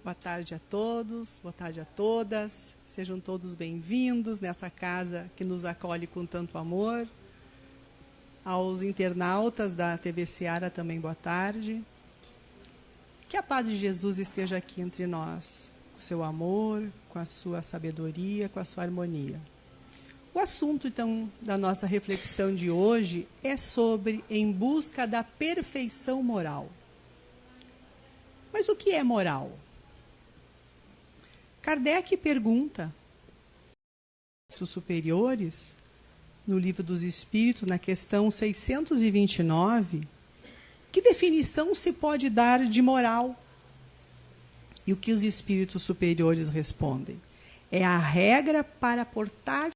Boa tarde a todos, boa tarde a todas. Sejam todos bem-vindos nessa casa que nos acolhe com tanto amor. Aos internautas da TV Seara também boa tarde. Que a paz de Jesus esteja aqui entre nós, com o seu amor, com a sua sabedoria, com a sua harmonia. O assunto, então, da nossa reflexão de hoje é sobre em busca da perfeição moral. Mas o que é moral? Kardec pergunta aos superiores, no Livro dos Espíritos, na questão 629, que definição se pode dar de moral? E o que os espíritos superiores respondem? É a regra para portar,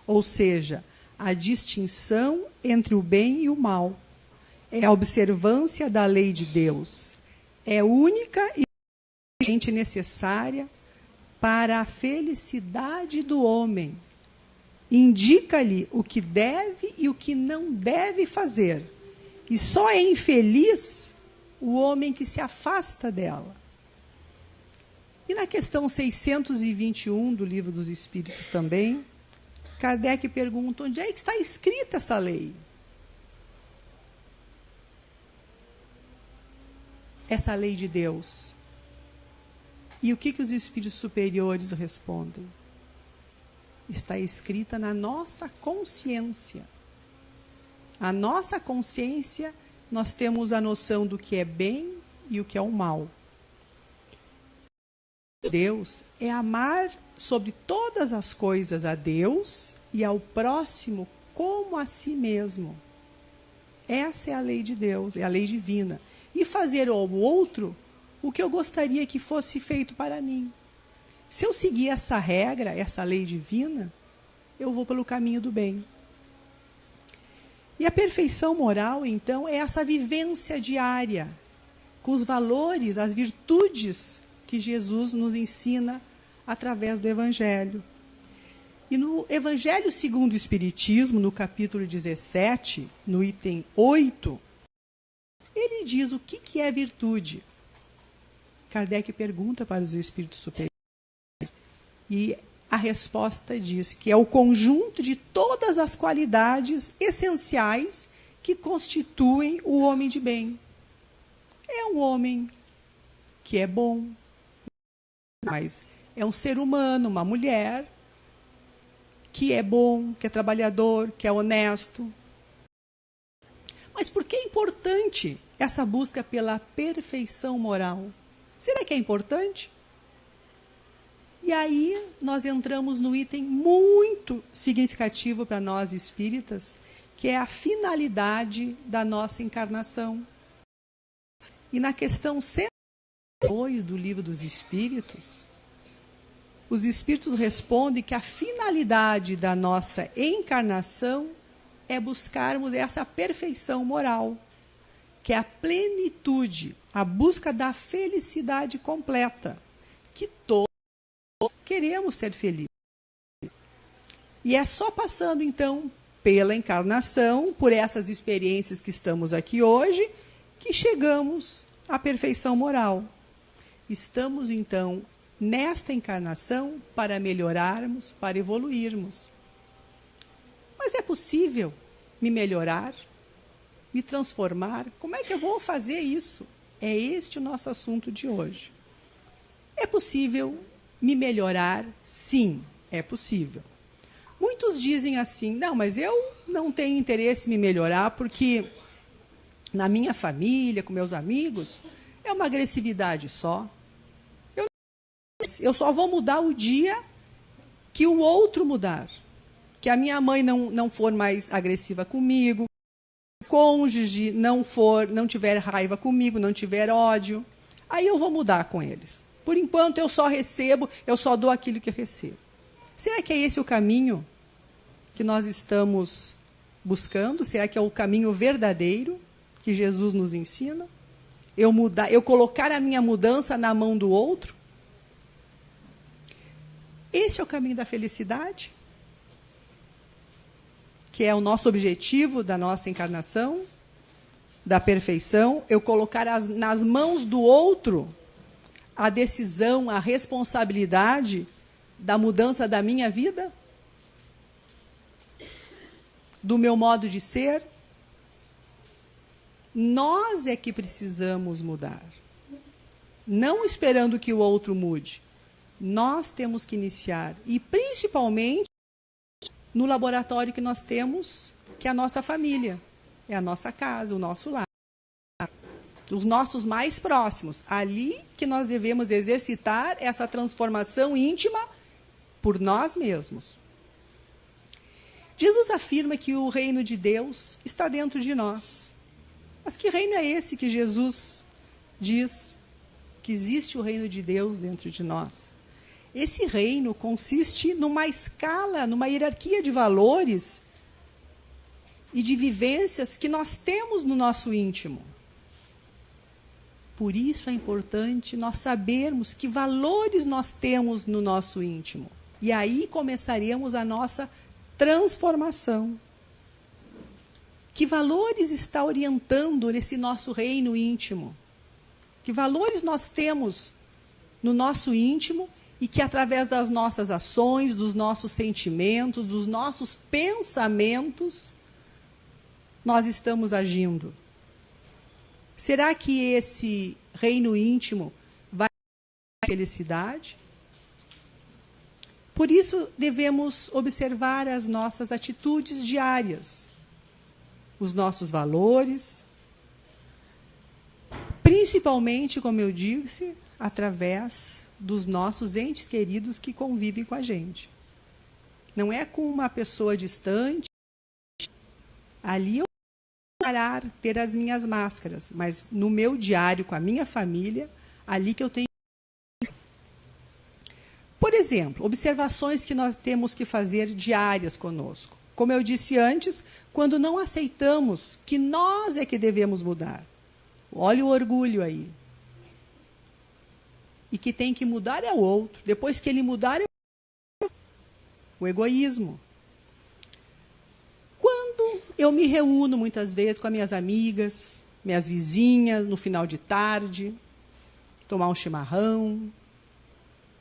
ou seja, a distinção entre o bem e o mal. É a observância da lei de Deus. É única e necessária para a felicidade do homem. Indica-lhe o que deve e o que não deve fazer. E só é infeliz o homem que se afasta dela. E na questão 621 do Livro dos Espíritos também, Kardec pergunta onde é que está escrita essa lei. Essa lei de Deus. E o que os espíritos superiores respondem? Está escrita na nossa consciência. A nossa consciência, nós temos a noção do que é bem e o que é o mal. Deus é amar sobre todas as coisas a Deus e ao próximo como a si mesmo. Essa é a lei de Deus, é a lei divina. E fazer ao outro o que eu gostaria que fosse feito para mim. Se eu seguir essa regra, essa lei divina, eu vou pelo caminho do bem. E a perfeição moral, então, é essa vivência diária, com os valores, as virtudes que Jesus nos ensina através do Evangelho. E no Evangelho segundo o Espiritismo, no capítulo 17, no item 8, ele diz o que é virtude. Kardec pergunta para os espíritos superiores e a resposta diz que é o conjunto de todas as qualidades essenciais que constituem o homem de bem. É um homem que é bom, mas é um ser humano, uma mulher que é bom, que é trabalhador, que é honesto. Mas por que é importante essa busca pela perfeição moral? Será que é importante? E aí nós entramos no item muito significativo para nós espíritas, que é a finalidade da nossa encarnação. E na questão 102 do Livro dos Espíritos, os espíritos respondem que a finalidade da nossa encarnação é buscarmos essa perfeição moral, que é a plenitude, a busca da felicidade completa, que todos queremos ser felizes. E é só passando, então, pela encarnação, por essas experiências que estamos aqui hoje, que chegamos à perfeição moral. Estamos, então, nesta encarnação para melhorarmos, para evoluirmos. Mas é possível me melhorar? Me transformar? Como é que eu vou fazer isso? É este o nosso assunto de hoje. É possível me melhorar? Sim, é possível. Muitos dizem assim, não, mas eu não tenho interesse em me melhorar porque na minha família, com meus amigos, é uma agressividade só. Eu só vou mudar o dia que o outro mudar. Que a minha mãe não for mais agressiva comigo, o cônjuge não tiver raiva comigo, não tiver ódio, aí eu vou mudar com eles. Por enquanto eu só recebo, eu só dou aquilo que eu recebo. Será que é esse o caminho que nós estamos buscando? Será que é o caminho verdadeiro que Jesus nos ensina? Eu colocar a minha mudança na mão do outro? Esse é o caminho da felicidade? Que é o nosso objetivo da nossa encarnação, da perfeição, eu colocar nas mãos do outro a decisão, a responsabilidade da mudança da minha vida? Do meu modo de ser? Nós é que precisamos mudar. Não esperando que o outro mude. Nós temos que iniciar. E principalmente no laboratório que nós temos, que é a nossa família. É a nossa casa, o nosso lar. Os nossos mais próximos. Ali que nós devemos exercitar essa transformação íntima por nós mesmos. Jesus afirma que o reino de Deus está dentro de nós. Mas que reino é esse que Jesus diz que existe o reino de Deus dentro de nós? Esse reino consiste numa escala, numa hierarquia de valores e de vivências que nós temos no nosso íntimo. Por isso é importante nós sabermos que valores nós temos no nosso íntimo. E aí começaremos a nossa transformação. Que valores está orientando nesse nosso reino íntimo? Que valores nós temos no nosso íntimo e que através das nossas ações, dos nossos sentimentos, dos nossos pensamentos, nós estamos agindo? Será que esse reino íntimo vai dar felicidade? Por isso, devemos observar as nossas atitudes diárias, os nossos valores, principalmente, como eu disse, através dos nossos entes queridos que convivem com a gente. Não é com uma pessoa distante. Ali eu vou parar, ter as minhas máscaras, mas no meu diário com a minha família, ali que eu tenho. Por exemplo, observações que nós temos que fazer diárias conosco. Como eu disse antes, quando não aceitamos que nós é que devemos mudar. Olha o orgulho aí. E que tem que mudar é o outro. Depois que ele mudar, é o egoísmo. Quando eu me reúno muitas vezes com as minhas amigas, minhas vizinhas, no final de tarde, tomar um chimarrão,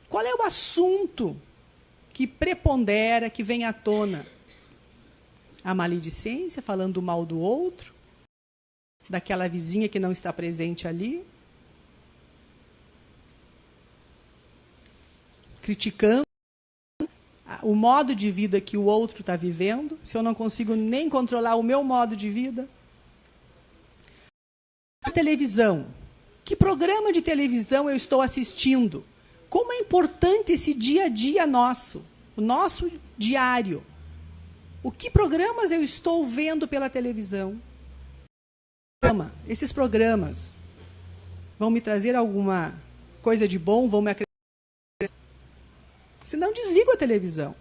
qual é o assunto que prepondera, que vem à tona? A maledicência, falando mal do outro, daquela vizinha que não está presente ali, criticando o modo de vida que o outro está vivendo, se eu não consigo nem controlar o meu modo de vida. A televisão. Que programa de televisão eu estou assistindo? Como é importante esse dia a dia nosso, o nosso diário. O que programas eu estou vendo pela televisão? Esses programas vão me trazer alguma coisa de bom, vão me acrescentar. Se não, desligo a televisão.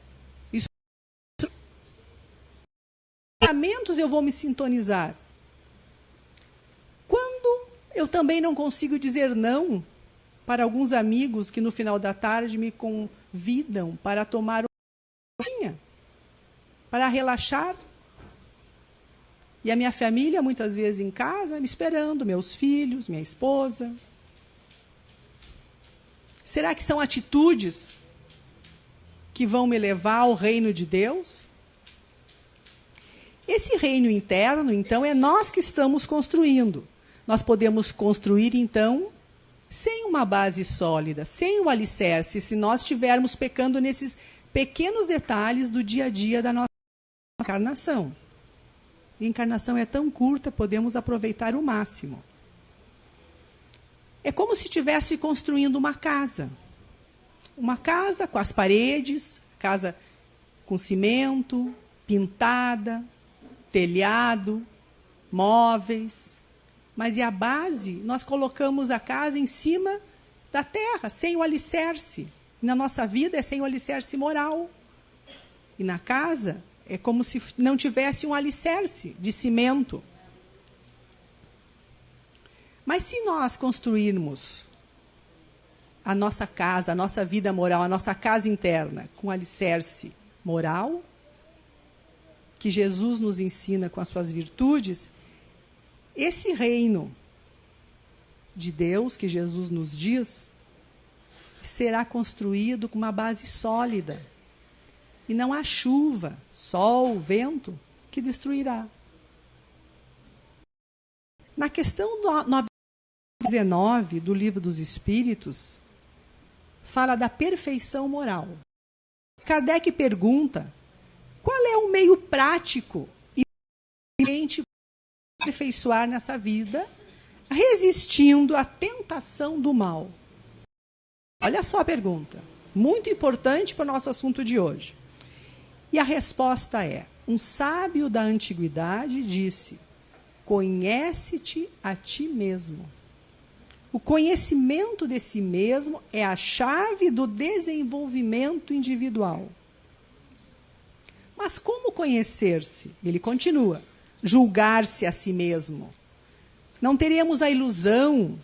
Isso. Pensamentos eu vou me sintonizar. Quando eu também não consigo dizer não para alguns amigos que no final da tarde me convidam para tomar uma para relaxar. E a minha família, muitas vezes em casa, me esperando, meus filhos, minha esposa. Será que são atitudes que vão me levar ao reino de Deus? Esse reino interno, então, é nós que estamos construindo. Nós podemos construir, então, sem uma base sólida, sem o alicerce, se nós estivermos pecando nesses pequenos detalhes do dia a dia da nossa encarnação. A encarnação é tão curta, podemos aproveitar o máximo. É como se estivesse construindo uma casa. Uma casa com as paredes, casa com cimento, pintada, telhado, móveis. Mas e a base? Nós colocamos a casa em cima da terra, sem o alicerce. E na nossa vida é sem o alicerce moral. E na casa é como se não tivesse um alicerce de cimento. Mas se nós construirmos a nossa casa, a nossa vida moral, a nossa casa interna com alicerce moral, que Jesus nos ensina com as suas virtudes, esse reino de Deus que Jesus nos diz, será construído com uma base sólida. E não há chuva, sol, vento que destruirá. Na questão 919 do Livro dos Espíritos, fala da perfeição moral. Kardec pergunta qual é o meio prático e eficiente para aperfeiçoar nessa vida, resistindo à tentação do mal. Olha só a pergunta, muito importante para o nosso assunto de hoje. E a resposta é: um sábio da antiguidade disse: conhece-te a ti mesmo. O conhecimento de si mesmo é a chave do desenvolvimento individual. Mas como conhecer-se? Ele continua: julgar-se a si mesmo. Não teremos a ilusão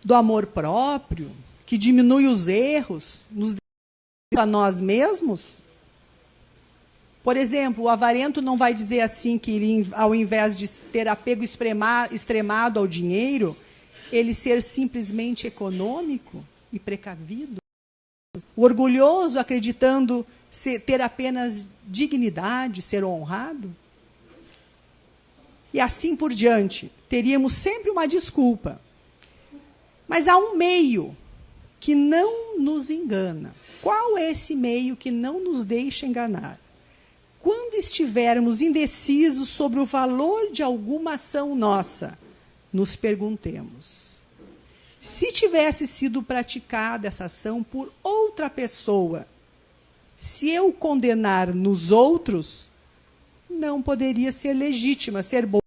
do amor próprio, que diminui os erros, nos a nós mesmos? Por exemplo, o avarento não vai dizer assim que ele, ao invés de ter apego extremado ao dinheiro, ele ser simplesmente econômico e precavido? O orgulhoso acreditando ter apenas dignidade, ser honrado? E assim por diante. Teríamos sempre uma desculpa. Mas há um meio que não nos engana. Qual é esse meio que não nos deixa enganar? Quando estivermos indecisos sobre o valor de alguma ação nossa, nos perguntemos: se tivesse sido praticada essa ação por outra pessoa, se eu condenar nos outros, não poderia ser legítima, ser boa.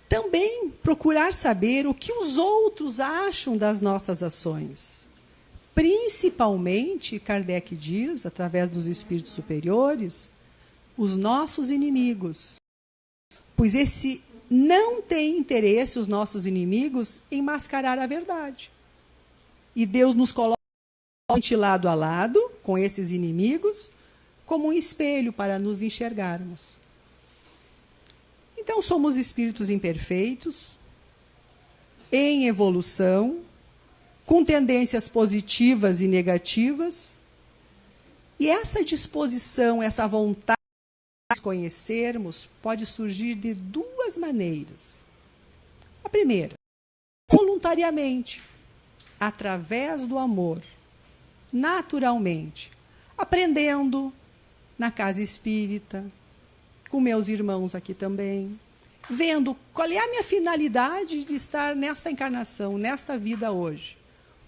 Também procurar saber o que os outros acham das nossas ações. Principalmente, Kardec diz, através dos espíritos superiores, os nossos inimigos. Pois esse não tem interesse, os nossos inimigos, em mascarar a verdade. E Deus nos coloca lado a lado, com esses inimigos, como um espelho para nos enxergarmos. Então, somos espíritos imperfeitos, em evolução, com tendências positivas e negativas, e essa disposição, essa vontade de nos conhecermos, pode surgir de duas maneiras. A primeira, voluntariamente, através do amor, naturalmente, aprendendo na casa espírita, com meus irmãos aqui também, vendo qual é a minha finalidade de estar nessa encarnação, nesta vida hoje.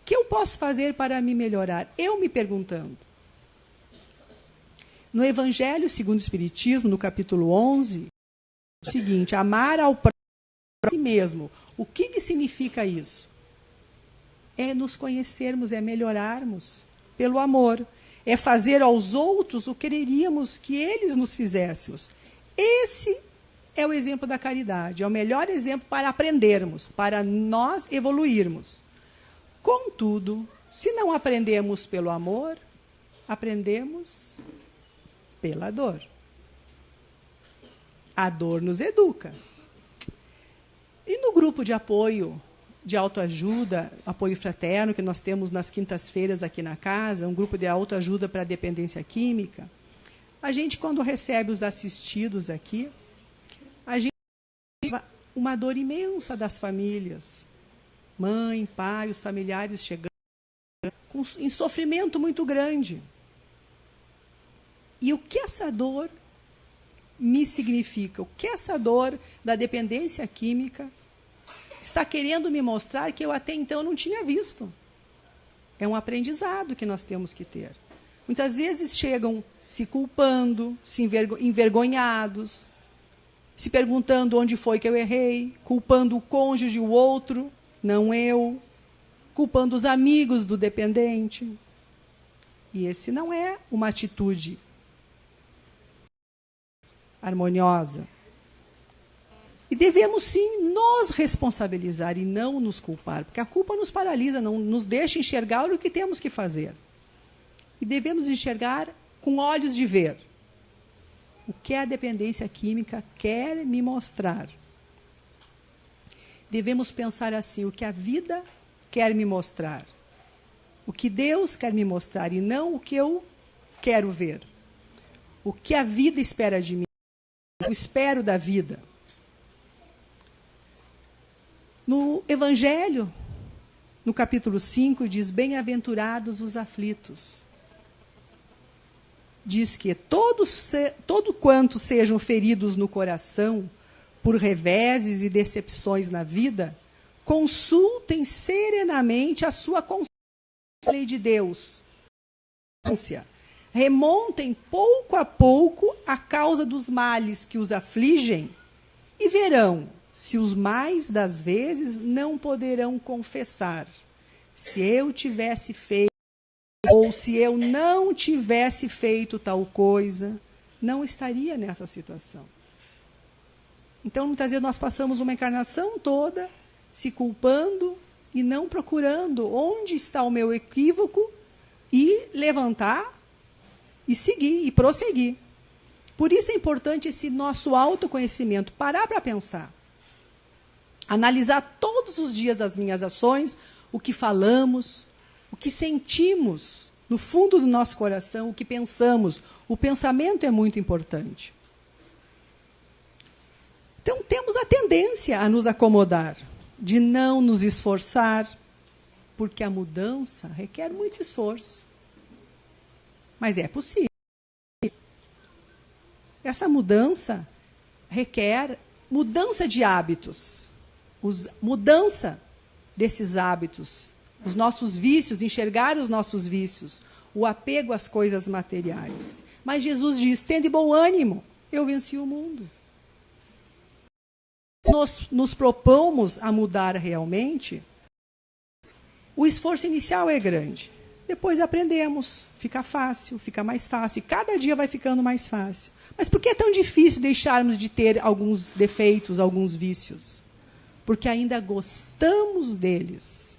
O que eu posso fazer para me melhorar? Eu me perguntando. No Evangelho segundo o Espiritismo, no capítulo 11, é o seguinte: amar ao próximo a si mesmo. O que significa isso? É nos conhecermos, é melhorarmos pelo amor. É fazer aos outros o que quereríamos que eles nos fizéssemos. Esse é o exemplo da caridade, é o melhor exemplo para aprendermos, para nós evoluirmos. Contudo, se não aprendemos pelo amor, aprendemos pela dor. A dor nos educa. E no grupo de apoio, de autoajuda, apoio fraterno, que nós temos nas quintas-feiras aqui na casa, um grupo de autoajuda para a dependência química, a gente, quando recebe os assistidos aqui, a gente tem uma dor imensa das famílias. Mãe, pai, os familiares chegando em sofrimento muito grande. E o que essa dor me significa? O que essa dor da dependência química está querendo me mostrar que eu até então não tinha visto? É um aprendizado que nós temos que ter. Muitas vezes chegam se culpando, se envergonhados, se perguntando onde foi que eu errei, culpando o cônjuge, o outro, não eu, culpando os amigos do dependente. E esse não é uma atitude harmoniosa. E devemos, sim, nos responsabilizar e não nos culpar, porque a culpa nos paralisa, não nos deixa enxergar o que temos que fazer. E devemos enxergar com olhos de ver o que a dependência química quer me mostrar. Devemos pensar assim: o que a vida quer me mostrar. O que Deus quer me mostrar e não o que eu quero ver. O que a vida espera de mim. Eu espero da vida. No Evangelho, no capítulo 5, diz: bem-aventurados os aflitos. Diz que todo quanto sejam feridos no coração por reveses e decepções na vida, consultem serenamente a sua consciência, a lei de Deus. Remontem pouco a pouco a causa dos males que os afligem e verão se os mais das vezes não poderão confessar. Se eu tivesse feito, ou se eu não tivesse feito tal coisa, não estaria nessa situação. Então, muitas vezes nós passamos uma encarnação toda se culpando e não procurando onde está o meu equívoco e levantar e seguir e prosseguir. Por isso é importante esse nosso autoconhecimento, parar para pensar. Analisar todos os dias as minhas ações, o que falamos, o que sentimos no fundo do nosso coração, o que pensamos. O pensamento é muito importante. Então, temos a tendência a nos acomodar, de não nos esforçar, porque a mudança requer muito esforço. Mas é possível. Essa mudança requer mudança de hábitos, mudança desses hábitos, os nossos vícios, enxergar os nossos vícios, o apego às coisas materiais. Mas Jesus diz: tende bom ânimo, eu venci o mundo. Nós nos propomos a mudar realmente, o esforço inicial é grande. Depois aprendemos, fica fácil, fica mais fácil, e cada dia vai ficando mais fácil. Mas por que é tão difícil deixarmos de ter alguns defeitos, alguns vícios? Porque ainda gostamos deles.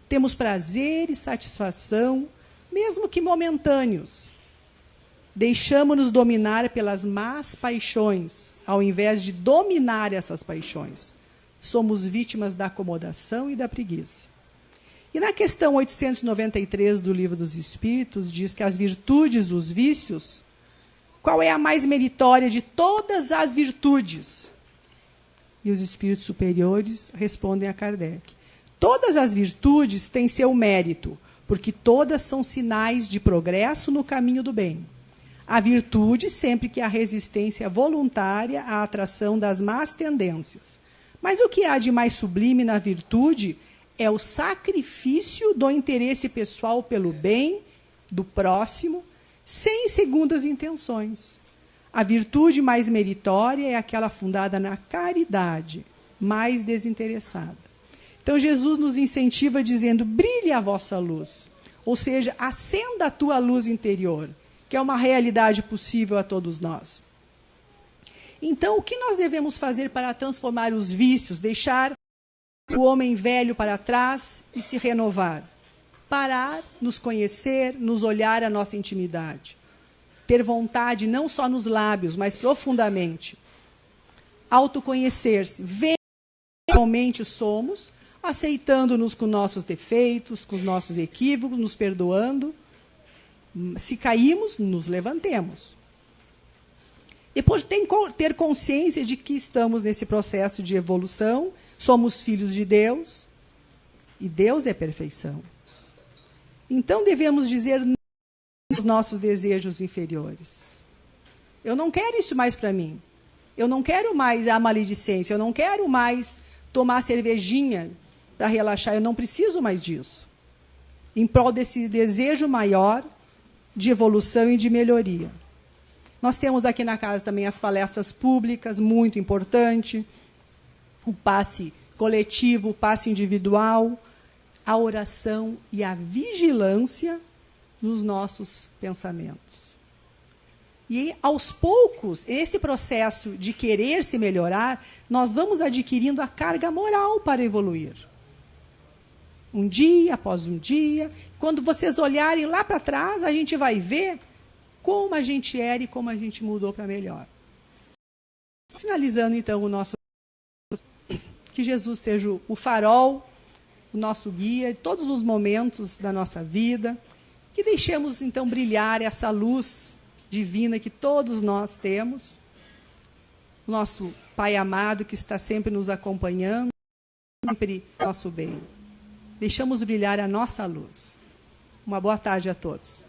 Temos prazer e satisfação, mesmo que momentâneos. Deixamos-nos dominar pelas más paixões, ao invés de dominar essas paixões. Somos vítimas da acomodação e da preguiça. E na questão 893 do Livro dos Espíritos, diz que as virtudes dos vícios, qual é a mais meritória de todas as virtudes? E os espíritos superiores respondem a Kardec: todas as virtudes têm seu mérito, porque todas são sinais de progresso no caminho do bem. A virtude, sempre que há resistência voluntária à atração das más tendências. Mas o que há de mais sublime na virtude é o sacrifício do interesse pessoal pelo bem do próximo, sem segundas intenções. A virtude mais meritória é aquela fundada na caridade, mais desinteressada. Então, Jesus nos incentiva dizendo: brilhe a vossa luz. Ou seja, acenda a tua luz interior, que é uma realidade possível a todos nós. Então, o que nós devemos fazer para transformar os vícios, deixar o homem velho para trás e se renovar? Parar, nos conhecer, nos olhar a nossa intimidade. Ter vontade não só nos lábios, mas profundamente. Autoconhecer-se, ver quem realmente somos, aceitando-nos com nossos defeitos, com os nossos equívocos, nos perdoando. Se caímos, nos levantemos. Depois ter consciência de que estamos nesse processo de evolução, somos filhos de Deus, e Deus é perfeição. Então devemos dizer não aos nossos desejos inferiores. Eu não quero isso mais para mim. Eu não quero mais a maledicência, eu não quero mais tomar cervejinha para relaxar, eu não preciso mais disso. Em prol desse desejo maior de evolução e de melhoria. Nós temos aqui na casa também as palestras públicas, muito importante, o passe coletivo, o passe individual, a oração e a vigilância nos nossos pensamentos. E, aos poucos, esse processo de querer se melhorar, nós vamos adquirindo a carga moral para evoluir. Um dia após um dia, quando vocês olharem lá para trás, a gente vai ver como a gente era e como a gente mudou para melhor. Finalizando, então, o nosso... Que Jesus seja o farol o nosso guia, em todos os momentos da nossa vida, que deixemos, então, brilhar essa luz divina que todos nós temos, o nosso Pai amado que está sempre nos acompanhando, sempre nosso bem. Deixamos brilhar a nossa luz. Uma boa tarde a todos.